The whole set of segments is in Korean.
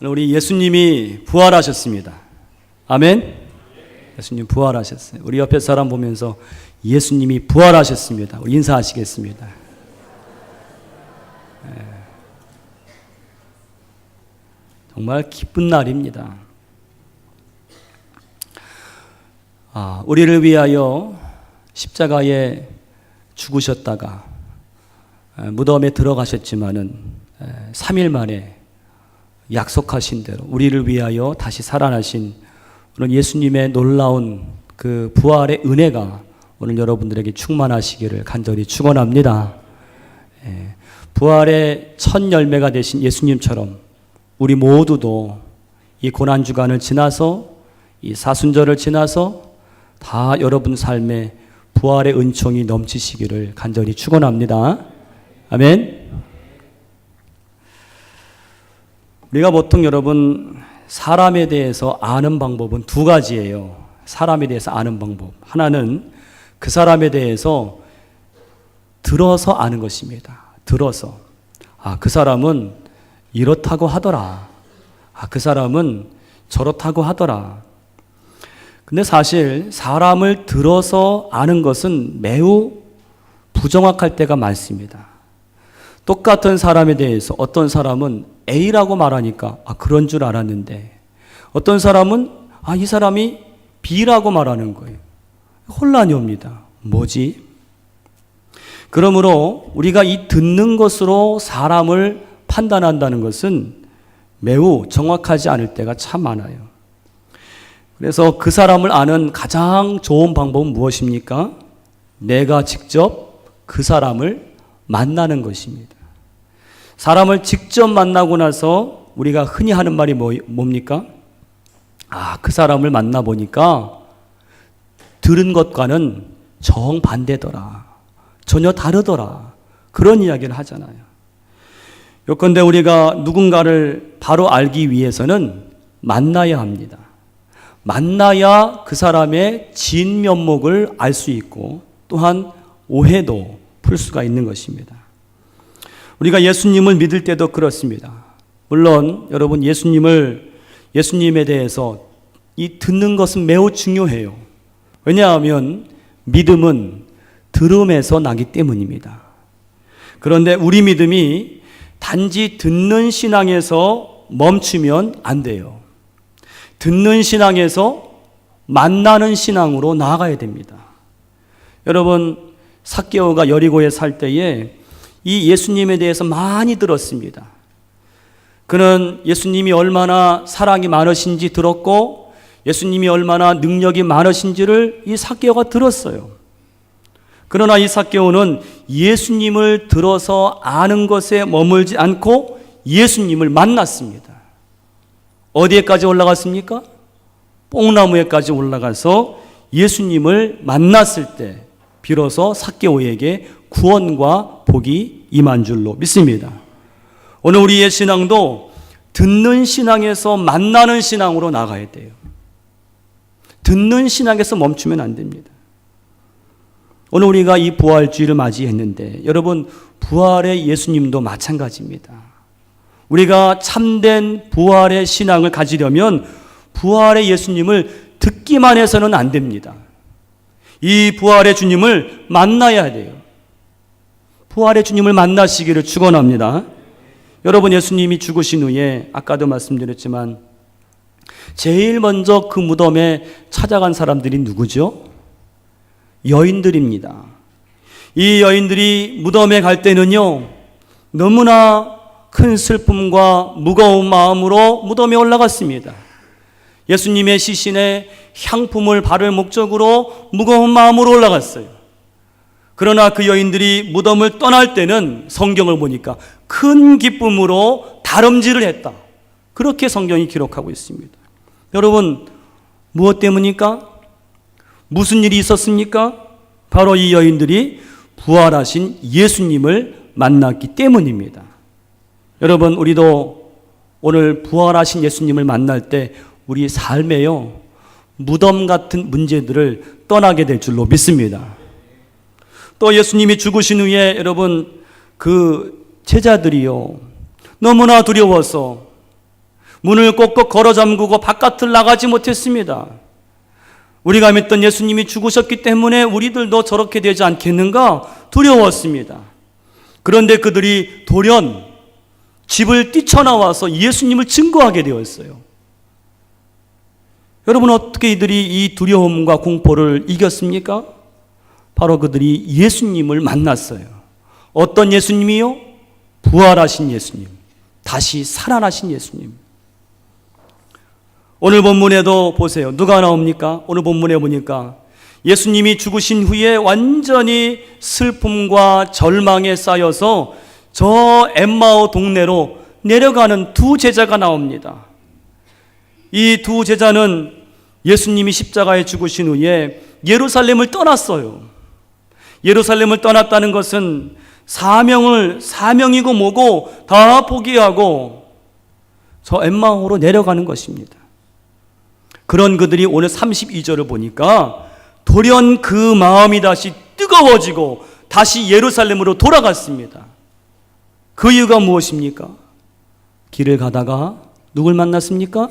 우리 예수님이 부활하셨습니다. 아멘. 예수님 부활하셨어요. 우리 옆에 사람 보면서 예수님이 부활하셨습니다. 우리 인사하시겠습니다. 정말 기쁜 날입니다. 우리를 위하여 십자가에 죽으셨다가 무덤에 들어가셨지만은 3일 만에 약속하신 대로 우리를 위하여 다시 살아나신 오늘 예수님의 놀라운 그 부활의 은혜가 오늘 여러분들에게 충만하시기를 간절히 축원합니다. 부활의 첫 열매가 되신 예수님처럼 우리 모두도 이 고난주간을 지나서 이 사순절을 지나서 다 여러분 삶에 부활의 은총이 넘치시기를 간절히 축원합니다. 아멘. 우리가 보통 여러분 사람에 대해서 아는 방법은 두 가지예요. 사람에 대해서 아는 방법. 하나는 그 사람에 대해서 들어서 아는 것입니다. 들어서. 그 사람은 이렇다고 하더라. 그 사람은 저렇다고 하더라. 근데 사실 사람을 들어서 아는 것은 매우 부정확할 때가 많습니다. 똑같은 사람에 대해서 어떤 사람은 A라고 말하니까 그런 줄 알았는데 어떤 사람은 이 사람이 B라고 말하는 거예요. 혼란이 옵니다. 뭐지? 그러므로 우리가 이 듣는 것으로 사람을 판단한다는 것은 매우 정확하지 않을 때가 참 많아요. 그래서 그 사람을 아는 가장 좋은 방법은 무엇입니까? 내가 직접 그 사람을 만나는 것입니다. 사람을 직접 만나고 나서 우리가 흔히 하는 말이 뭡니까? 그 사람을 만나보니까 들은 것과는 정반대더라. 전혀 다르더라. 그런 이야기를 하잖아요. 요컨대 우리가 누군가를 바로 알기 위해서는 만나야 합니다. 만나야 그 사람의 진면목을 알 수 있고 또한 오해도 풀 수가 있는 것입니다. 우리가 예수님을 믿을 때도 그렇습니다. 물론 여러분 예수님에 대해서 이 듣는 것은 매우 중요해요. 왜냐하면 믿음은 들음에서 나기 때문입니다. 그런데 우리 믿음이 단지 듣는 신앙에서 멈추면 안 돼요. 듣는 신앙에서 만나는 신앙으로 나아가야 됩니다. 여러분 삭개오가 여리고에 살 때에 이 예수님에 대해서 많이 들었습니다. 그는 예수님이 얼마나 사랑이 많으신지 들었고 예수님이 얼마나 능력이 많으신지를 이 삭개오가 들었어요. 그러나 이 삭개오는 예수님을 들어서 아는 것에 머물지 않고 예수님을 만났습니다. 어디에까지 올라갔습니까? 뽕나무에까지 올라가서 예수님을 만났을 때 비로소 삭개오에게 구원과 복이 임한 줄로 믿습니다. 오늘 우리의 신앙도 듣는 신앙에서 만나는 신앙으로 나가야 돼요. 듣는 신앙에서 멈추면 안 됩니다. 오늘 우리가 이 부활주의를 맞이했는데 여러분 부활의 예수님도 마찬가지입니다. 우리가 참된 부활의 신앙을 가지려면 부활의 예수님을 듣기만 해서는 안 됩니다. 이 부활의 주님을 만나야 돼요. 부활의 주님을 만나시기를 축원합니다. 여러분 예수님이 죽으신 후에 아까도 말씀드렸지만 제일 먼저 그 무덤에 찾아간 사람들이 누구죠? 여인들입니다. 이 여인들이 무덤에 갈 때는요 너무나 큰 슬픔과 무거운 마음으로 무덤에 올라갔습니다. 예수님의 시신에 향품을 바를 목적으로 무거운 마음으로 올라갔어요. 그러나 그 여인들이 무덤을 떠날 때는 성경을 보니까 큰 기쁨으로 다름질을 했다. 그렇게 성경이 기록하고 있습니다. 여러분 무엇 때문입니까? 무슨 일이 있었습니까? 바로 이 여인들이 부활하신 예수님을 만났기 때문입니다. 여러분 우리도 오늘 부활하신 예수님을 만날 때 우리 삶에요 무덤 같은 문제들을 떠나게 될 줄로 믿습니다. 또 예수님이 죽으신 후에 여러분 그 제자들이요 너무나 두려워서 문을 꼭꼭 걸어 잠그고 바깥을 나가지 못했습니다. 우리가 믿던 예수님이 죽으셨기 때문에 우리들도 저렇게 되지 않겠는가 두려웠습니다. 그런데 그들이 돌연 집을 뛰쳐나와서 예수님을 증거하게 되었어요. 여러분, 어떻게 이들이 이 두려움과 공포를 이겼습니까? 바로 그들이 예수님을 만났어요. 어떤 예수님이요? 부활하신 예수님, 다시 살아나신 예수님. 오늘 본문에도 보세요. 누가 나옵니까? 오늘 본문에 보니까 예수님이 죽으신 후에 완전히 슬픔과 절망에 쌓여서 저 엠마오 동네로 내려가는 두 제자가 나옵니다. 이 두 제자는 예수님이 십자가에 죽으신 후에 예루살렘을 떠났어요. 예루살렘을 떠났다는 것은 사명이고 뭐고 다 포기하고 저 엠마오로 내려가는 것입니다. 그런 그들이 오늘 32절을 보니까 돌연 그 마음이 다시 뜨거워지고 다시 예루살렘으로 돌아갔습니다. 그 이유가 무엇입니까? 길을 가다가 누굴 만났습니까?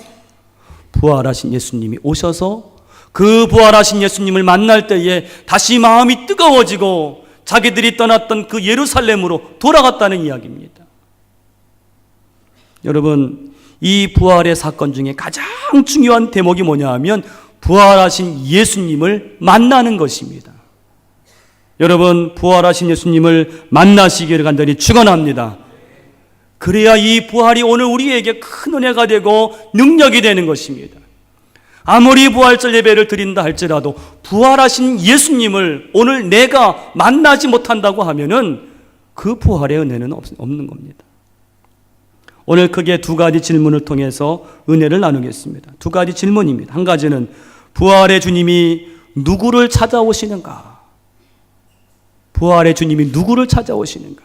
부활하신 예수님이 오셔서 그 부활하신 예수님을 만날 때에 다시 마음이 뜨거워지고 자기들이 떠났던 그 예루살렘으로 돌아갔다는 이야기입니다. 여러분, 이 부활의 사건 중에 가장 중요한 대목이 뭐냐 하면 부활하신 예수님을 만나는 것입니다. 여러분, 부활하신 예수님을 만나시기를 간절히 축원합니다. 그래야 이 부활이 오늘 우리에게 큰 은혜가 되고 능력이 되는 것입니다. 아무리 부활절 예배를 드린다 할지라도 부활하신 예수님을 오늘 내가 만나지 못한다고 하면은 그 부활의 은혜는 없는 겁니다. 오늘 크게 두 가지 질문을 통해서 은혜를 나누겠습니다. 두 가지 질문입니다. 한 가지는 부활의 주님이 누구를 찾아오시는가? 부활의 주님이 누구를 찾아오시는가?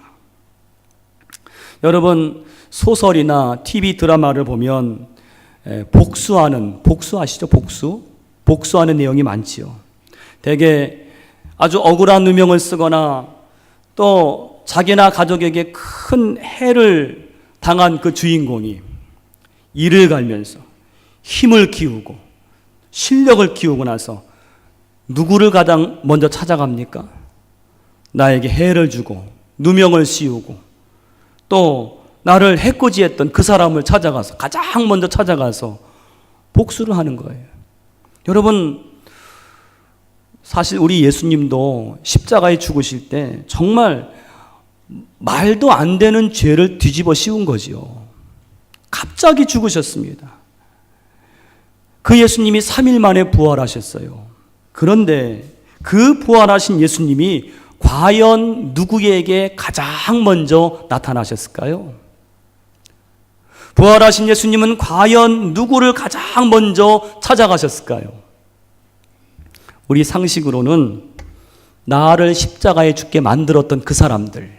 여러분, 소설이나 TV 드라마를 보면 복수 아시죠? 복수하는 내용이 많지요. 대개 아주 억울한 누명을 쓰거나 또 자기나 가족에게 큰 해를 당한 그 주인공이 이를 갈면서 힘을 키우고 실력을 키우고 나서 누구를 가장 먼저 찾아갑니까? 나에게 해를 주고 누명을 씌우고 또 나를 해코지했던 그 사람을 찾아가서 가장 먼저 찾아가서 복수를 하는 거예요. 여러분, 사실 우리 예수님도 십자가에 죽으실 때 정말 말도 안 되는 죄를 뒤집어 씌운 거지요. 갑자기 죽으셨습니다. 그 예수님이 3일 만에 부활하셨어요. 그런데 그 부활하신 예수님이 과연 누구에게 가장 먼저 나타나셨을까요? 부활하신 예수님은 과연 누구를 가장 먼저 찾아가셨을까요? 우리 상식으로는 나를 십자가에 죽게 만들었던 그 사람들,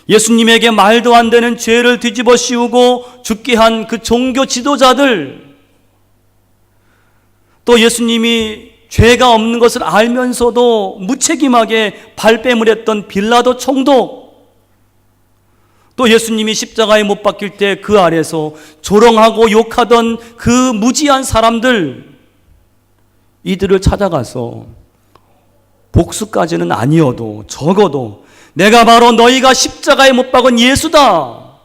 예수님에게 말도 안 되는 죄를 뒤집어 씌우고 죽게 한 그 종교 지도자들, 또 예수님이 죄가 없는 것을 알면서도 무책임하게 발뺌을 했던 빌라도 총독, 또 예수님이 십자가에 못 박힐 때 그 아래서 조롱하고 욕하던 그 무지한 사람들, 이들을 찾아가서 복수까지는 아니어도 적어도 내가 바로 너희가 십자가에 못 박은 예수다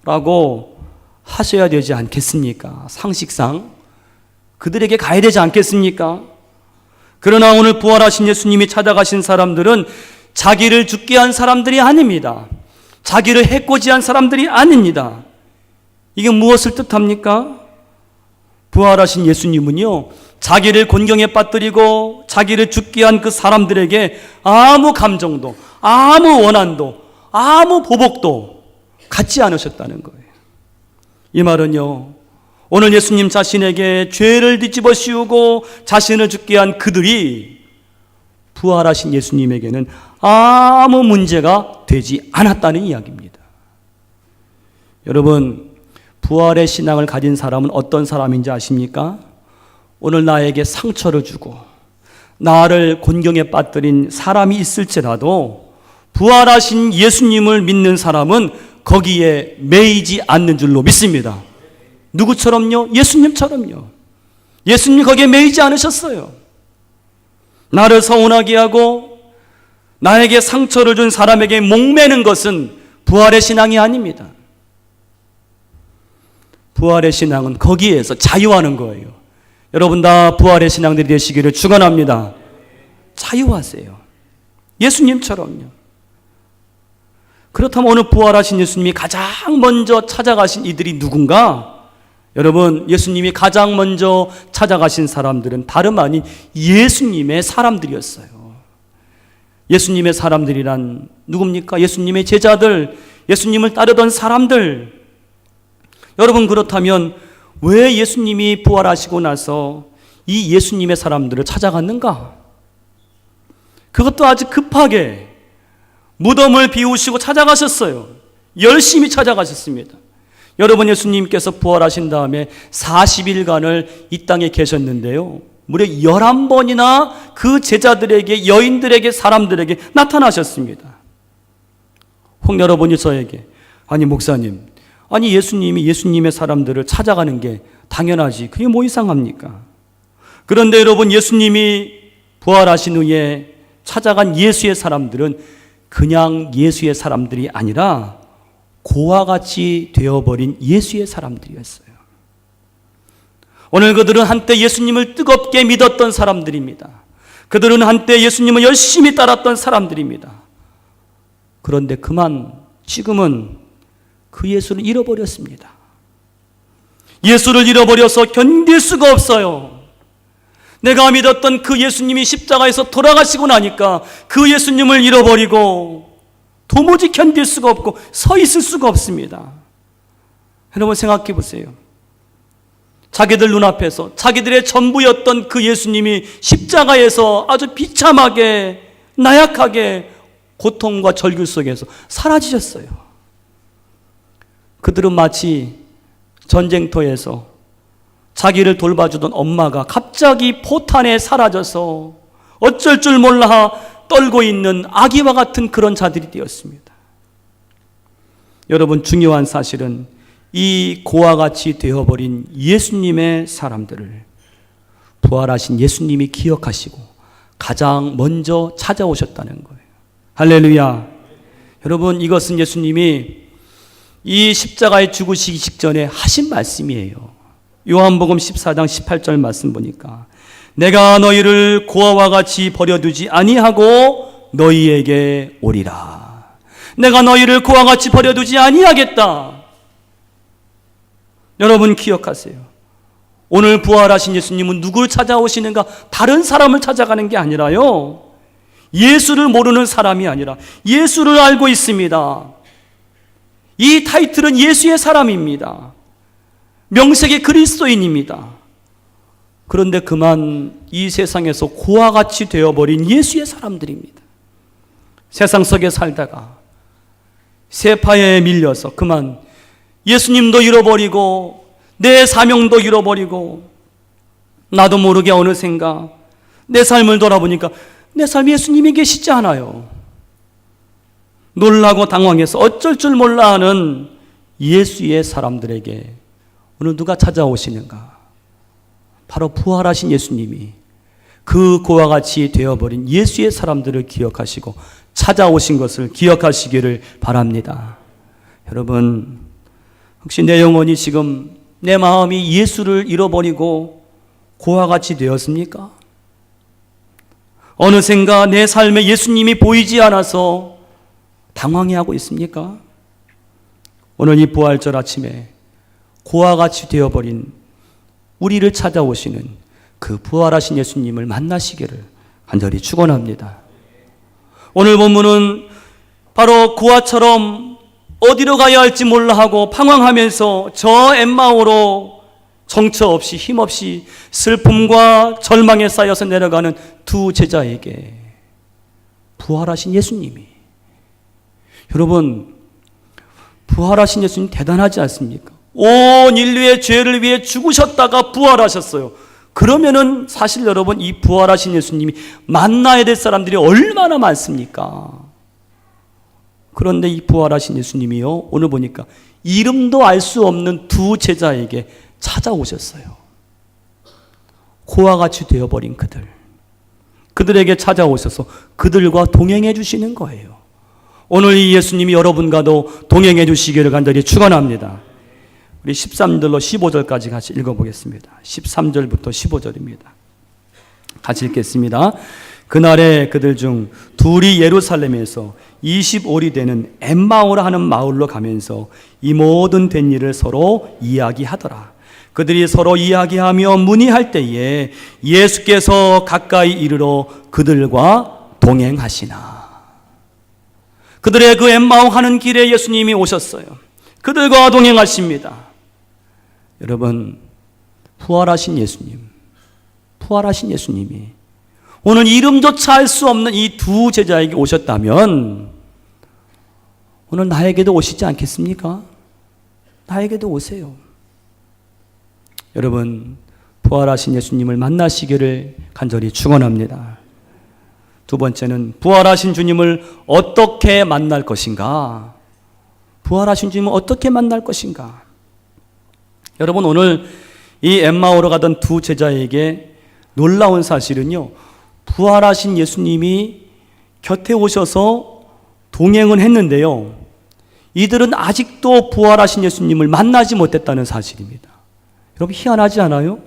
라고 하셔야 되지 않겠습니까? 상식상 그들에게 가야 되지 않겠습니까? 그러나 오늘 부활하신 예수님이 찾아가신 사람들은 자기를 죽게 한 사람들이 아닙니다. 자기를 해코지한 사람들이 아닙니다. 이게 무엇을 뜻합니까? 부활하신 예수님은요, 자기를 곤경에 빠뜨리고 자기를 죽게 한 그 사람들에게 아무 감정도, 아무 원한도, 아무 보복도 갖지 않으셨다는 거예요. 이 말은요, 오늘 예수님 자신에게 죄를 뒤집어 씌우고 자신을 죽게 한 그들이 부활하신 예수님에게는 아무 문제가 되지 않았다는 이야기입니다. 여러분, 부활의 신앙을 가진 사람은 어떤 사람인지 아십니까? 오늘 나에게 상처를 주고 나를 곤경에 빠뜨린 사람이 있을지라도 부활하신 예수님을 믿는 사람은 거기에 매이지 않는 줄로 믿습니다. 누구처럼요? 예수님처럼요. 예수님이 거기에 매이지 않으셨어요. 나를 서운하게 하고 나에게 상처를 준 사람에게 목매는 것은 부활의 신앙이 아닙니다. 부활의 신앙은 거기에서 자유하는 거예요. 여러분 다 부활의 신앙들이 되시기를 축원합니다. 자유하세요. 예수님처럼요. 그렇다면 오늘 부활하신 예수님이 가장 먼저 찾아가신 이들이 누군가? 여러분, 예수님이 가장 먼저 찾아가신 사람들은 다름 아닌 예수님의 사람들이었어요. 예수님의 사람들이란 누굽니까? 예수님의 제자들, 예수님을 따르던 사람들. 여러분, 그렇다면 왜 예수님이 부활하시고 나서 이 예수님의 사람들을 찾아갔는가? 그것도 아주 급하게 무덤을 비우시고 찾아가셨어요. 열심히 찾아가셨습니다. 여러분, 예수님께서 부활하신 다음에 40일간을 이 땅에 계셨는데요, 무려 11번이나 그 제자들에게, 여인들에게, 사람들에게 나타나셨습니다. 혹 여러분이 저에게, 아니 목사님, 아니 예수님이 예수님의 사람들을 찾아가는 게 당연하지, 그게 뭐 이상합니까? 그런데 여러분, 예수님이 부활하신 후에 찾아간 예수의 사람들은 그냥 예수의 사람들이 아니라 고와 같이 되어버린 예수의 사람들이었어요. 오늘 그들은 한때 예수님을 뜨겁게 믿었던 사람들입니다. 그들은 한때 예수님을 열심히 따랐던 사람들입니다. 그런데 그만 지금은 그 예수를 잃어버렸습니다. 예수를 잃어버려서 견딜 수가 없어요. 내가 믿었던 그 예수님이 십자가에서 돌아가시고 나니까 그 예수님을 잃어버리고 도무지 견딜 수가 없고 서 있을 수가 없습니다. 여러분 생각해 보세요. 자기들 눈앞에서 자기들의 전부였던 그 예수님이 십자가에서 아주 비참하게 나약하게 고통과 절규 속에서 사라지셨어요. 그들은 마치 전쟁터에서 자기를 돌봐주던 엄마가 갑자기 포탄에 사라져서 어쩔 줄 몰라 떨고 있는 아기와 같은 그런 자들이 되었습니다. 여러분, 중요한 사실은 이 고와 같이 되어버린 예수님의 사람들을 부활하신 예수님이 기억하시고 가장 먼저 찾아오셨다는 거예요. 할렐루야. 여러분, 이것은 예수님이 이 십자가에 죽으시기 직전에 하신 말씀이에요. 요한복음 14장 18절 말씀 보니까 내가 너희를 고아와 같이 버려두지 아니하고 너희에게 오리라. 내가 너희를 고아와 같이 버려두지 아니하겠다. 여러분 기억하세요. 오늘 부활하신 예수님은 누구를 찾아오시는가? 다른 사람을 찾아가는 게 아니라요, 예수를 모르는 사람이 아니라 예수를 알고 있습니다. 이 타이틀은 예수의 사람입니다. 명색의 그리스도인입니다. 그런데 그만 이 세상에서 고와 같이 되어버린 예수의 사람들입니다. 세상 속에 살다가 세파에 밀려서 그만 예수님도 잃어버리고 내 사명도 잃어버리고 나도 모르게 어느샌가 내 삶을 돌아보니까 내 삶에 예수님이 계시지 않아요. 놀라고 당황해서 어쩔 줄 몰라 하는 예수의 사람들에게 오늘 누가 찾아오시는가? 바로 부활하신 예수님이 그 고와 같이 되어버린 예수의 사람들을 기억하시고 찾아오신 것을 기억하시기를 바랍니다. 여러분, 혹시 내 영혼이 지금 내 마음이 예수를 잃어버리고 고와 같이 되었습니까? 어느샌가 내 삶에 예수님이 보이지 않아서 당황해하고 있습니까? 오늘 이 부활절 아침에 고와 같이 되어버린 우리를 찾아오시는 그 부활하신 예수님을 만나시기를 간절히 축원합니다. 오늘 본문은 바로 고아처럼 어디로 가야 할지 몰라 하고 방황하면서 저 엠마오로 정처 없이 힘없이 슬픔과 절망에 쌓여서 내려가는 두 제자에게 부활하신 예수님이, 여러분 부활하신 예수님 대단하지 않습니까? 온 인류의 죄를 위해 죽으셨다가 부활하셨어요. 그러면은 사실 여러분 이 부활하신 예수님이 만나야 될 사람들이 얼마나 많습니까? 그런데 이 부활하신 예수님이요, 오늘 보니까 이름도 알 수 없는 두 제자에게 찾아오셨어요. 고와 같이 되어버린 그들에게 찾아오셔서 그들과 동행해 주시는 거예요. 오늘 이 예수님이 여러분과도 동행해 주시기를 간절히 축원합니다. 우리 13절로 15절까지 같이 읽어보겠습니다. 13절부터 15절입니다. 같이 읽겠습니다. 그날에 그들 중 둘이 예루살렘에서 25리 되는 엠마오라 하는 마을로 가면서 이 모든 된 일을 서로 이야기하더라. 그들이 서로 이야기하며 문의할 때에 예수께서 가까이 이르러 그들과 동행하시나. 그들의 그 엠마오 가는 길에 예수님이 오셨어요. 그들과 동행하십니다. 여러분, 부활하신 예수님이 오늘 이름조차 알 수 없는 이 두 제자에게 오셨다면 오늘 나에게도 오시지 않겠습니까? 나에게도 오세요. 여러분, 부활하신 예수님을 만나시기를 간절히 축원합니다. 두 번째는 부활하신 주님을 어떻게 만날 것인가? 부활하신 주님을 어떻게 만날 것인가? 여러분, 오늘 이 엠마오로 가던 두 제자에게 놀라운 사실은요, 부활하신 예수님이 곁에 오셔서 동행은 했는데요, 이들은 아직도 부활하신 예수님을 만나지 못했다는 사실입니다. 여러분, 희한하지 않아요?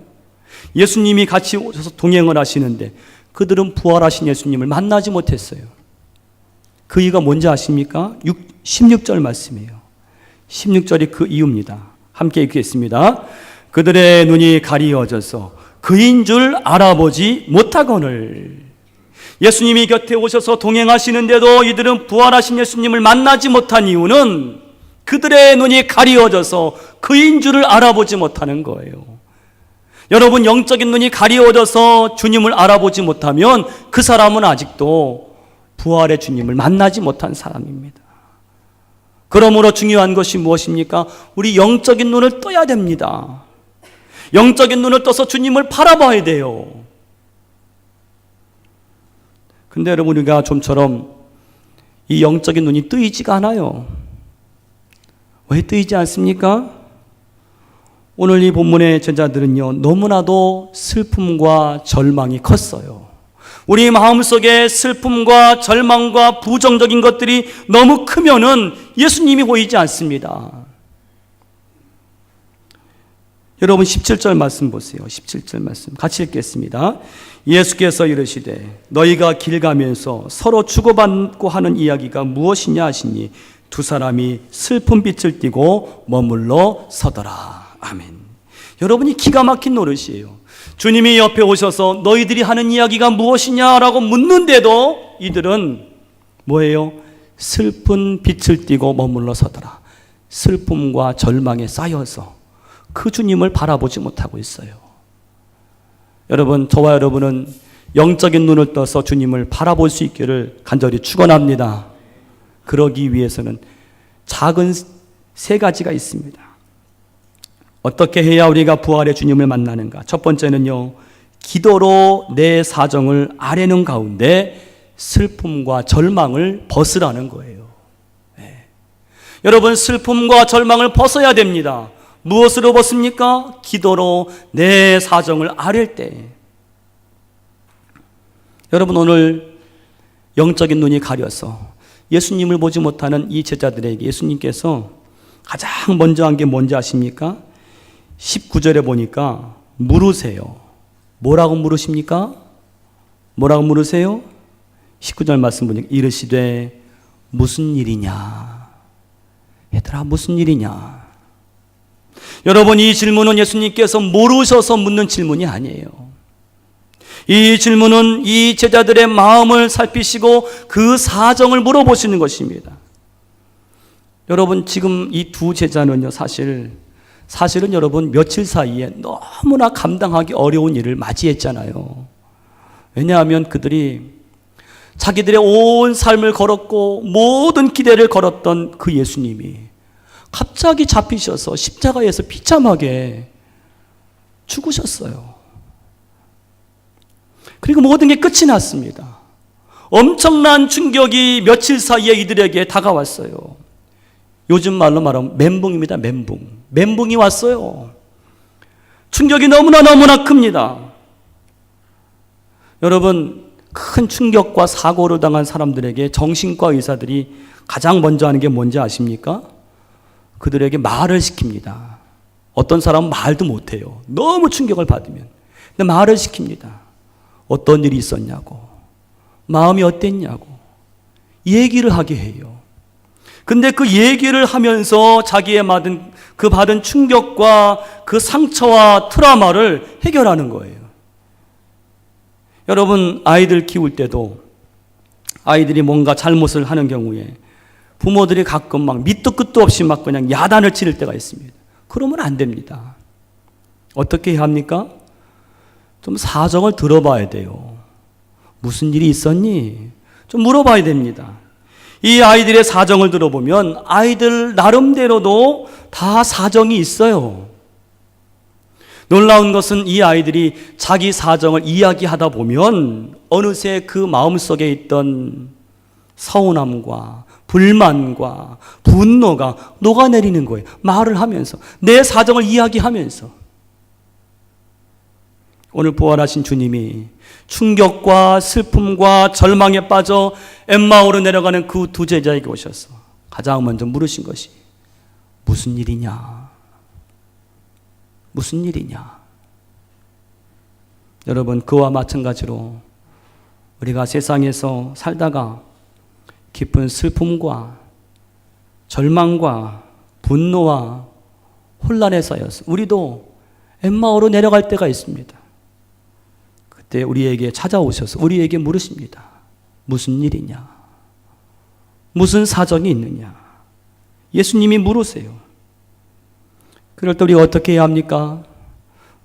예수님이 같이 오셔서 동행을 하시는데 그들은 부활하신 예수님을 만나지 못했어요. 그 이유가 뭔지 아십니까? 16절 말씀이에요. 16절이 그 이유입니다. 함께 읽겠습니다. 그들의 눈이 가리워져서 그인 줄 알아보지 못하거늘. 예수님이 곁에 오셔서 동행하시는데도 이들은 부활하신 예수님을 만나지 못한 이유는 그들의 눈이 가리워져서 그인 줄을 알아보지 못하는 거예요. 여러분, 영적인 눈이 가리워져서 주님을 알아보지 못하면 그 사람은 아직도 부활의 주님을 만나지 못한 사람입니다. 그러므로 중요한 것이 무엇입니까? 우리 영적인 눈을 떠야 됩니다. 영적인 눈을 떠서 주님을 바라봐야 돼요. 근데 여러분, 우리가 좀처럼 이 영적인 눈이 뜨이지가 않아요. 왜 뜨이지 않습니까? 오늘 이 본문의 제자들은요, 너무나도 슬픔과 절망이 컸어요. 우리 마음속에 슬픔과 절망과 부정적인 것들이 너무 크면은 예수님이 보이지 않습니다. 여러분, 17절 말씀 보세요. 17절 말씀 같이 읽겠습니다. 예수께서 이르시되 너희가 길 가면서 서로 주고받고 하는 이야기가 무엇이냐 하시니 두 사람이 슬픈 빛을 띠고 머물러 서더라. 아멘. 여러분이 기가 막힌 노릇이에요. 주님이 옆에 오셔서 너희들이 하는 이야기가 무엇이냐라고 묻는데도 이들은 뭐예요? 슬픈 빛을 띠고 머물러 서더라. 슬픔과 절망에 쌓여서 그 주님을 바라보지 못하고 있어요. 여러분, 저와 여러분은 영적인 눈을 떠서 주님을 바라볼 수 있기를 간절히 축원합니다. 그러기 위해서는 작은 세 가지가 있습니다. 어떻게 해야 우리가 부활의 주님을 만나는가? 첫 번째는요, 기도로 내 사정을 아뢰는 가운데 슬픔과 절망을 벗으라는 거예요. 네. 여러분, 슬픔과 절망을 벗어야 됩니다. 무엇으로 벗습니까? 기도로 내 사정을 아뢰 때. 여러분, 오늘 영적인 눈이 가려서 예수님을 보지 못하는 이 제자들에게 예수님께서 가장 먼저 한 게 뭔지 아십니까? 19절에 보니까 물으세요. 뭐라고 물으십니까? 뭐라고 물으세요? 19절 말씀 보니까 이르시되 무슨 일이냐? 얘들아, 무슨 일이냐? 여러분, 이 질문은 예수님께서 모르셔서 묻는 질문이 아니에요. 이 질문은 이 제자들의 마음을 살피시고 그 사정을 물어보시는 것입니다. 여러분, 지금 이 두 제자는요, 사실은 여러분 며칠 사이에 너무나 감당하기 어려운 일을 맞이했잖아요. 왜냐하면 그들이 자기들의 온 삶을 걸었고 모든 기대를 걸었던 그 예수님이 갑자기 잡히셔서 십자가에서 비참하게 죽으셨어요. 그리고 모든 게 끝이 났습니다. 엄청난 충격이 며칠 사이에 이들에게 다가왔어요. 요즘 말로 말하면 멘붕입니다. 멘붕이 왔어요. 충격이 너무나 큽니다. 여러분, 큰 충격과 사고를 당한 사람들에게 정신과 의사들이 가장 먼저 하는 게 뭔지 아십니까? 그들에게 말을 시킵니다. 어떤 사람은 말도 못해요. 너무 충격을 받으면. 근데 말을 시킵니다. 어떤 일이 있었냐고, 마음이 어땠냐고 얘기를 하게 해요. 근데 그 얘기를 하면서 자기의 받은 충격과 그 상처와 트라우마를 해결하는 거예요. 여러분, 아이들 키울 때도 아이들이 뭔가 잘못을 하는 경우에 부모들이 가끔 막 밑도 끝도 없이 막 그냥 야단을 치를 때가 있습니다. 그러면 안 됩니다. 어떻게 해야 합니까? 좀 사정을 들어봐야 돼요. 무슨 일이 있었니? 좀 물어봐야 됩니다. 이 아이들의 사정을 들어보면 아이들 나름대로도 다 사정이 있어요. 놀라운 것은 이 아이들이 자기 사정을 이야기하다 보면 어느새 그 마음속에 있던 서운함과 불만과 분노가 녹아내리는 거예요. 말을 하면서, 내 사정을 이야기하면서. 오늘 부활하신 주님이 충격과 슬픔과 절망에 빠져 엠마오로 내려가는 그 두 제자에게 오셔서 가장 먼저 물으신 것이 무슨 일이냐? 무슨 일이냐? 여러분, 그와 마찬가지로 우리가 세상에서 살다가 깊은 슬픔과 절망과 분노와 혼란에 쌓여서 우리도 엠마오로 내려갈 때가 있습니다. 그때 우리에게 찾아오셔서 우리에게 물으십니다. 무슨 일이냐? 무슨 사정이 있느냐? 예수님이 물으세요. 그럴 때 우리가 어떻게 해야 합니까?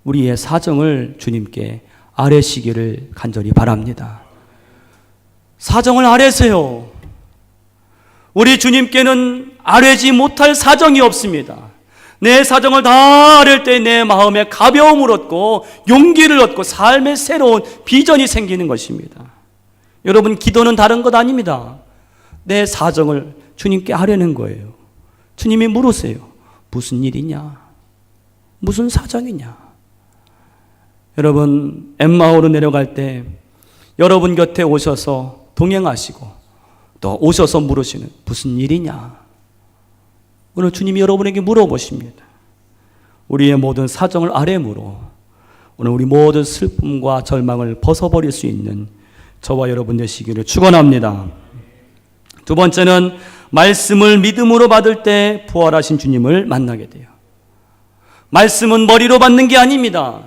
우리의 사정을 주님께 아뢰시기를 간절히 바랍니다. 사정을 아뢰세요. 우리 주님께는 아뢰지 못할 사정이 없습니다. 내 사정을 다 아뢰 때 내 마음에 가벼움을 얻고 용기를 얻고 삶의 새로운 비전이 생기는 것입니다. 여러분, 기도는 다른 것 아닙니다. 내 사정을 주님께 아뢰는 거예요. 주님이 물으세요. 무슨 일이냐? 무슨 사정이냐? 여러분, 엠마오로 내려갈 때 여러분 곁에 오셔서 동행하시고 또 오셔서 물으시는 무슨 일이냐? 오늘 주님이 여러분에게 물어보십니다. 우리의 모든 사정을 아뢰므로 오늘 우리 모든 슬픔과 절망을 벗어버릴 수 있는 저와 여러분 되시기를 축원합니다. 두 번째는 말씀을 믿음으로 받을 때 부활하신 주님을 만나게 돼요. 말씀은 머리로 받는 게 아닙니다.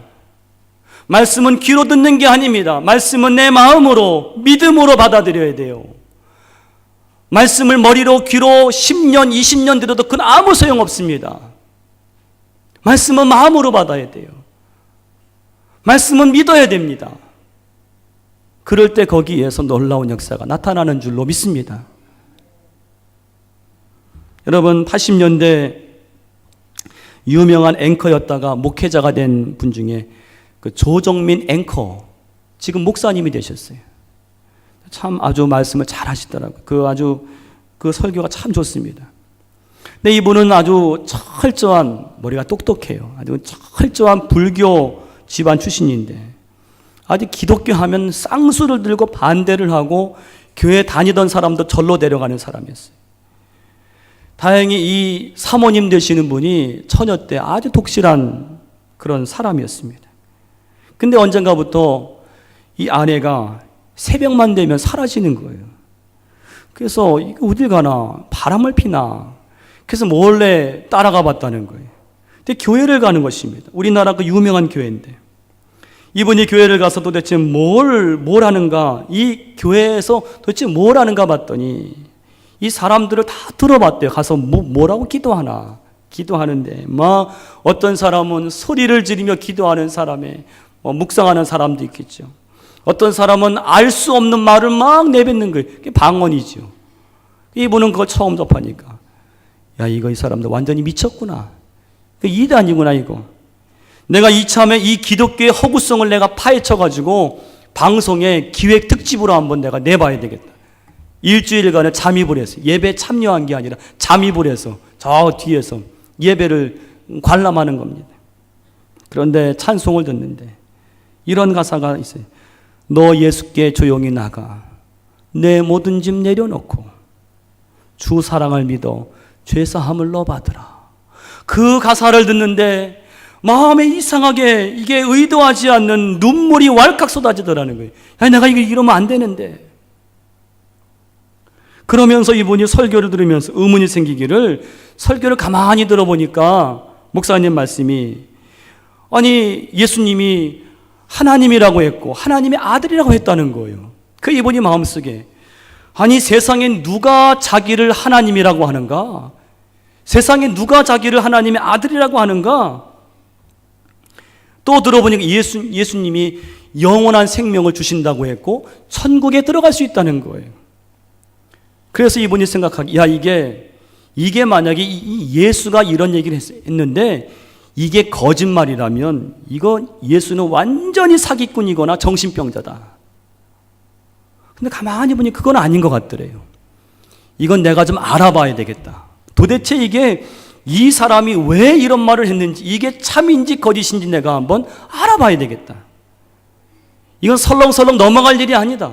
말씀은 귀로 듣는 게 아닙니다. 말씀은 내 마음으로 믿음으로 받아들여야 돼요. 말씀을 머리로 귀로 10년 20년 들어도 그건 아무 소용없습니다. 말씀은 마음으로 받아야 돼요. 말씀은 믿어야 됩니다. 그럴 때 거기에서 놀라운 역사가 나타나는 줄로 믿습니다. 여러분, 80년대 유명한 앵커였다가 목회자가 된 분 중에 그 조정민 앵커, 지금 목사님이 되셨어요. 참 아주 말씀을 잘 하시더라고요. 그 설교가 참 좋습니다. 근데 이분은 아주 철저한, 머리가 똑똑해요. 아주 철저한 불교 집안 출신인데 아주 기독교 하면 쌍수를 들고 반대를 하고 교회 다니던 사람도 절로 내려가는 사람이었어요. 다행히 이 사모님 되시는 분이 처녀 때 아주 독실한 그런 사람이었습니다. 근데 언젠가부터 이 아내가 새벽만 되면 사라지는 거예요. 그래서 이거 어딜 가나, 바람을 피나, 그래서 몰래 따라가 봤다는 거예요. 근데 교회를 가는 것입니다. 우리나라 그 유명한 교회인데 이분이 교회를 가서 도대체 뭘 하는가, 이 교회에서 도대체 뭘 하는가 봤더니 이 사람들을 다 들어봤대요. 가서 뭐라고 기도하는데 막 어떤 사람은 소리를 지르며 기도하는 사람에 묵상하는 사람도 있겠죠. 어떤 사람은 알 수 없는 말을 막 내뱉는 거예요. 그게 방언이죠. 이분은 그걸 처음 접하니까 야, 이 사람들 완전히 미쳤구나. 이단이구나 이거. 내가 이참에 이 기독교의 허구성을 내가 파헤쳐가지고 방송에 기획 특집으로 한번 내가 내봐야 되겠다. 일주일간을 잠입을 했어요. 예배 참여한 게 아니라 잠입을 해서 저 뒤에서 예배를 관람하는 겁니다. 그런데 찬송을 듣는데 이런 가사가 있어요. 너 예수께 조용히 나가 내 모든 짐 내려놓고 주 사랑을 믿어 죄사함을 너 받으라. 그 가사를 듣는데 마음에 이상하게 이게 의도하지 않는 눈물이 왈칵 쏟아지더라는 거예요. 야, 내가 이러면 안 되는데. 그러면서 이분이 설교를 들으면서 의문이 생기기를, 설교를 가만히 들어보니까 목사님 말씀이, 아니 예수님이 하나님이라고 했고 하나님의 아들이라고 했다는 거예요. 그 이분이 마음속에, 아니 세상에 누가 자기를 하나님이라고 하는가? 세상에 누가 자기를 하나님의 아들이라고 하는가? 또 들어보니까 예수님이 영원한 생명을 주신다고 했고 천국에 들어갈 수 있다는 거예요. 그래서 이분이 생각하기, 야 이게 만약에 이 예수가 이런 얘기를 했는데 이게 거짓말이라면 이거 예수는 완전히 사기꾼이거나 정신병자다. 근데 가만히 보니 그건 아닌 것 같더래요. 이건 내가 좀 알아봐야 되겠다. 도대체 이게 이 사람이 왜 이런 말을 했는지, 이게 참인지 거짓인지 내가 한번 알아봐야 되겠다. 이건 설렁설렁 넘어갈 일이 아니다.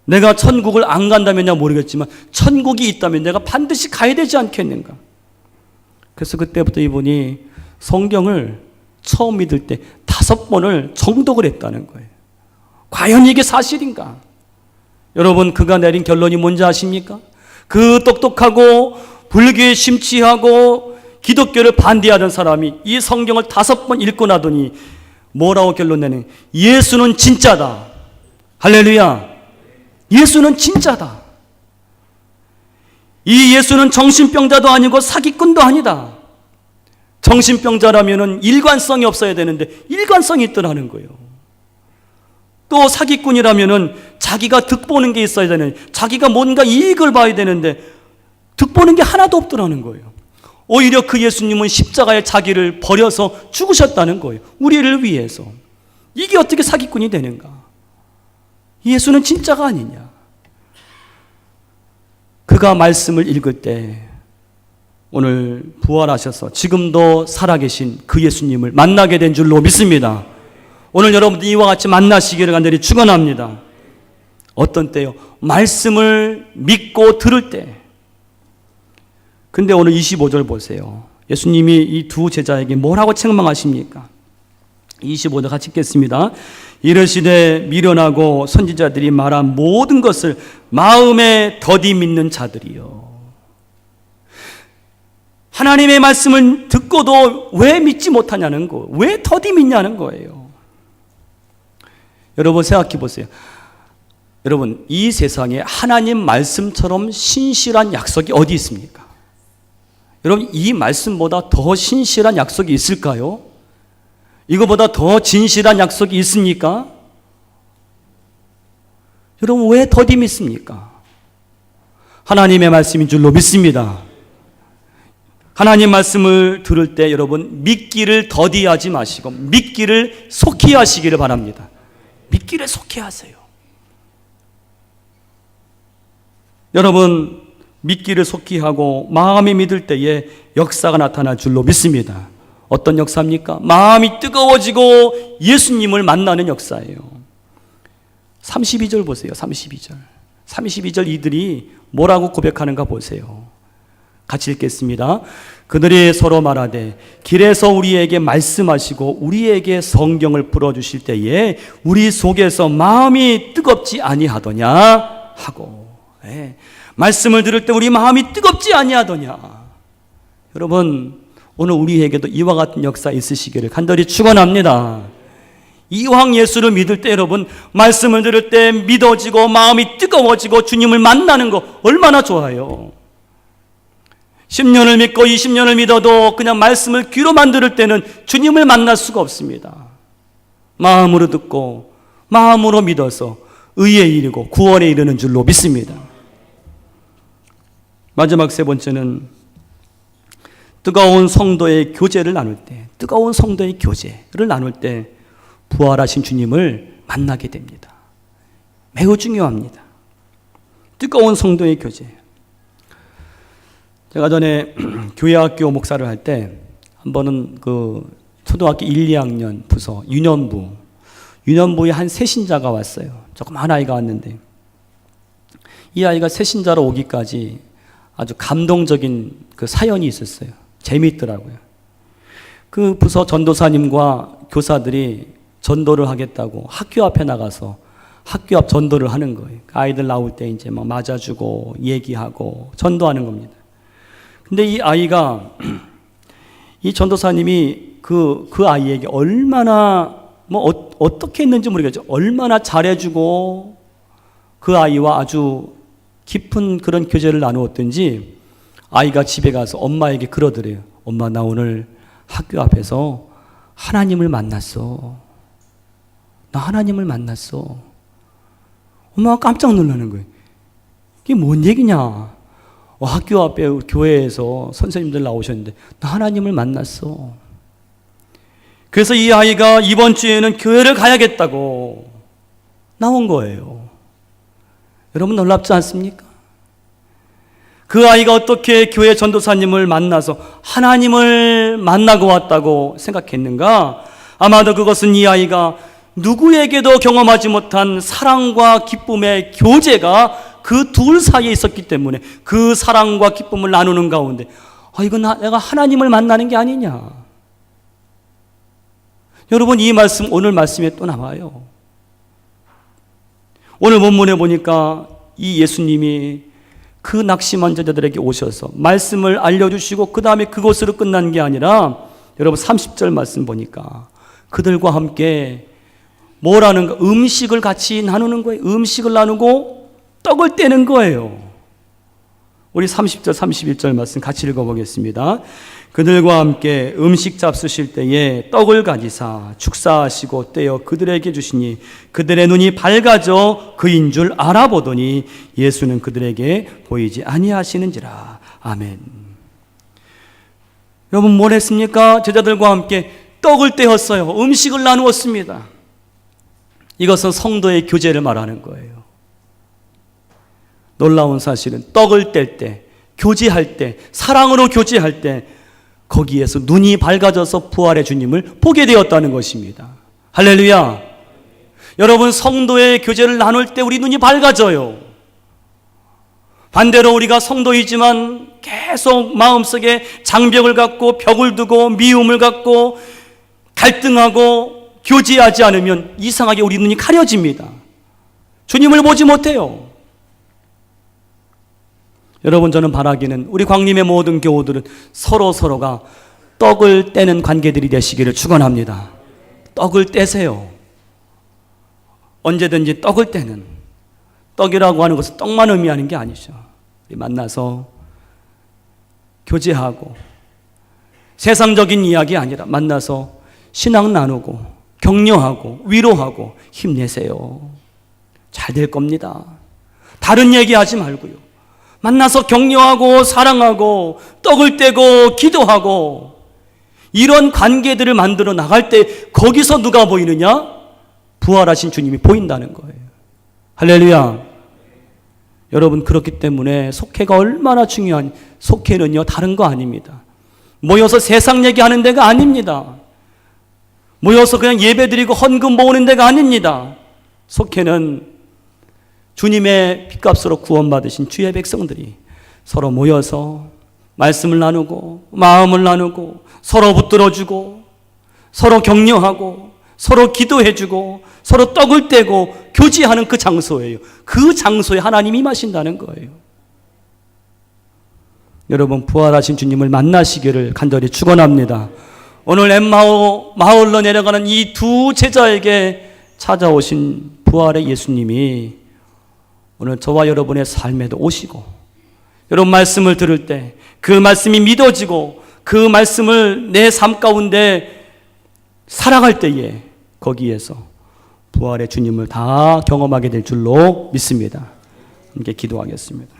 내가 천국을 안 간다면야 모르겠지만 천국이 있다면 내가 반드시 가야 되지 않겠는가. 그래서 그때부터 이분이 성경을 처음 믿을 때 5번을 정독을 했다는 거예요. 과연 이게 사실인가? 여러분, 그가 내린 결론이 뭔지 아십니까? 그 똑똑하고 불교에 심취하고 기독교를 반대하던 사람이 이 성경을 5번 읽고 나더니 뭐라고 결론 내는? 예수는 진짜다. 할렐루야. 예수는 진짜다. 이 예수는 정신병자도 아니고 사기꾼도 아니다. 정신병자라면은 일관성이 없어야 되는데 일관성이 있더라는 거예요. 또 사기꾼이라면은 자기가 득보는 게 있어야 되는, 자기가 뭔가 이익을 봐야 되는데 득보는 게 하나도 없더라는 거예요. 오히려 그 예수님은 십자가에 자기를 버려서 죽으셨다는 거예요. 우리를 위해서. 이게 어떻게 사기꾼이 되는가? 예수는 진짜가 아니냐? 그가 말씀을 읽을 때 오늘 부활하셔서 지금도 살아계신 그 예수님을 만나게 된 줄로 믿습니다. 오늘 여러분들 이와 같이 만나시기를 간절히 축원합니다. 어떤 때요? 말씀을 믿고 들을 때. 근데 오늘 25절 보세요. 예수님이 이 두 제자에게 뭐라고 책망하십니까? 25절 같이 읽겠습니다. 이르시되 미련하고 선지자들이 말한 모든 것을 마음에 더디 믿는 자들이요. 하나님의 말씀을 듣고도 왜 믿지 못하냐는 거, 왜 더디 믿냐는 거예요. 여러분 생각해 보세요. 여러분, 이 세상에 하나님 말씀처럼 신실한 약속이 어디 있습니까? 여러분, 이 말씀보다 더 신실한 약속이 있을까요? 이거보다 더 진실한 약속이 있습니까? 여러분, 왜 더디 믿습니까? 하나님의 말씀인 줄로 믿습니다. 하나님 말씀을 들을 때 여러분 믿기를 더디하지 마시고 믿기를 속히 하시기를 바랍니다. 믿기를 속히 하세요. 여러분, 믿기를 속히 하고 마음이 믿을 때에 역사가 나타날 줄로 믿습니다. 어떤 역사입니까? 마음이 뜨거워지고 예수님을 만나는 역사예요. 32절 보세요. 32절 이들이 뭐라고 고백하는가 보세요. 같이 읽겠습니다. 그들이 서로 말하되 길에서 우리에게 말씀하시고 우리에게 성경을 풀어주실 때에 우리 속에서 마음이 뜨겁지 아니하더냐 하고, 말씀을 들을 때 우리 마음이 뜨겁지 아니하더냐. 여러분, 오늘 우리에게도 이와 같은 역사 있으시기를 간절히 축원합니다. 이왕 예수를 믿을 때 여러분 말씀을 들을 때 믿어지고 마음이 뜨거워지고 주님을 만나는 거 얼마나 좋아요. 10년을 믿고 20년을 믿어도 그냥 말씀을 귀로만 들을 때는 주님을 만날 수가 없습니다. 마음으로 듣고 마음으로 믿어서 의에 이르고 구원에 이르는 줄로 믿습니다. 마지막 세 번째는 뜨거운 성도의 교제를 나눌 때, 뜨거운 성도의 교제를 나눌 때 부활하신 주님을 만나게 됩니다. 매우 중요합니다. 뜨거운 성도의 교제. 제가 전에 교회학교 목사를 할 때 한 번은 그 초등학교 1, 2학년 부서 유년부에 한 새신자가 왔어요. 조그만 아이가 왔는데 이 아이가 새신자로 오기까지 아주 감동적인 그 사연이 있었어요. 재미있더라고요. 그 부서 전도사님과 교사들이 전도를 하겠다고 학교 앞에 나가서 학교 앞 전도를 하는 거예요. 아이들 나올 때 이제 막 맞아주고 얘기하고 전도하는 겁니다. 근데 이 아이가 이 전도사님이 그 아이에게 얼마나 어떻게 했는지 모르겠죠. 얼마나 잘해주고 그 아이와 아주 깊은 그런 교제를 나누었든지 아이가 집에 가서 엄마에게 그러더래요. 엄마, 나 오늘 학교 앞에서 하나님을 만났어. 나 하나님을 만났어. 엄마가 깜짝 놀라는 거예요. 이게 뭔 얘기냐? 학교 앞에 교회에서 선생님들 나오셨는데 나 하나님을 만났어. 그래서 이 아이가 이번 주에는 교회를 가야겠다고 나온 거예요. 여러분 놀랍지 않습니까? 그 아이가 어떻게 교회 전도사님을 만나서 하나님을 만나고 왔다고 생각했는가? 아마도 그것은 이 아이가 누구에게도 경험하지 못한 사랑과 기쁨의 교제가 그 둘 사이에 있었기 때문에 그 사랑과 기쁨을 나누는 가운데 이건 내가 하나님을 만나는 게 아니냐. 여러분 이 말씀 오늘 말씀에 또 나와요. 오늘 본문에 보니까 이 예수님이 그 낙심한 자들에게 오셔서 말씀을 알려주시고 그 다음에 그것으로 끝난 게 아니라 여러분 30절 말씀 보니까 그들과 함께 뭐라는 거? 음식을 같이 나누는 거예요. 음식을 나누고 떡을 떼는 거예요. 우리 30절 31절 말씀 같이 읽어보겠습니다. 그들과 함께 음식 잡수실 때에 떡을 가지사 축사하시고 떼어 그들에게 주시니 그들의 눈이 밝아져 그인 줄 알아보더니 예수는 그들에게 보이지 아니하시는지라. 아멘. 여러분 뭘 했습니까? 제자들과 함께 떡을 떼었어요. 음식을 나누었습니다. 이것은 성도의 교제를 말하는 거예요. 놀라운 사실은 떡을 뗄 때, 교제할 때, 사랑으로 교제할 때 거기에서 눈이 밝아져서 부활의 주님을 보게 되었다는 것입니다. 할렐루야. 여러분 성도의 교제를 나눌 때 우리 눈이 밝아져요. 반대로 우리가 성도이지만 계속 마음속에 장벽을 갖고 벽을 두고 미움을 갖고 갈등하고 교제하지 않으면 이상하게 우리 눈이 가려집니다. 주님을 보지 못해요. 여러분 저는 바라기는 우리 광림의 모든 교우들은 서로가 떡을 떼는 관계들이 되시기를 축원합니다. 떡을 떼세요. 언제든지 떡을 떼는, 떡이라고 하는 것은 떡만 의미하는 게 아니죠. 우리 만나서 교제하고 세상적인 이야기 아니라 만나서 신앙 나누고 격려하고 위로하고 힘내세요. 잘 될 겁니다. 다른 얘기하지 말고요. 만나서 격려하고 사랑하고 떡을 떼고 기도하고 이런 관계들을 만들어 나갈 때 거기서 누가 보이느냐? 부활하신 주님이 보인다는 거예요. 할렐루야. 여러분 그렇기 때문에 속회가 얼마나 중요한, 속회는요 다른 거 아닙니다. 모여서 세상 얘기하는 데가 아닙니다. 모여서 그냥 예배드리고 헌금 모으는 데가 아닙니다. 속회는 주님의 핏값으로 구원받으신 주의 백성들이 서로 모여서 말씀을 나누고 마음을 나누고 서로 붙들어주고 서로 격려하고 서로 기도해주고 서로 떡을 떼고 교제하는 그 장소예요. 그 장소에 하나님이 임하신다는 거예요. 여러분 부활하신 주님을 만나시기를 간절히 축원합니다. 오늘 엠마오 마을로 내려가는 이 두 제자에게 찾아오신 부활의 예수님이 오늘 저와 여러분의 삶에도 오시고 여러분 말씀을 들을 때 그 말씀이 믿어지고 그 말씀을 내 삶 가운데 살아갈 때에 거기에서 부활의 주님을 다 경험하게 될 줄로 믿습니다. 함께 기도하겠습니다.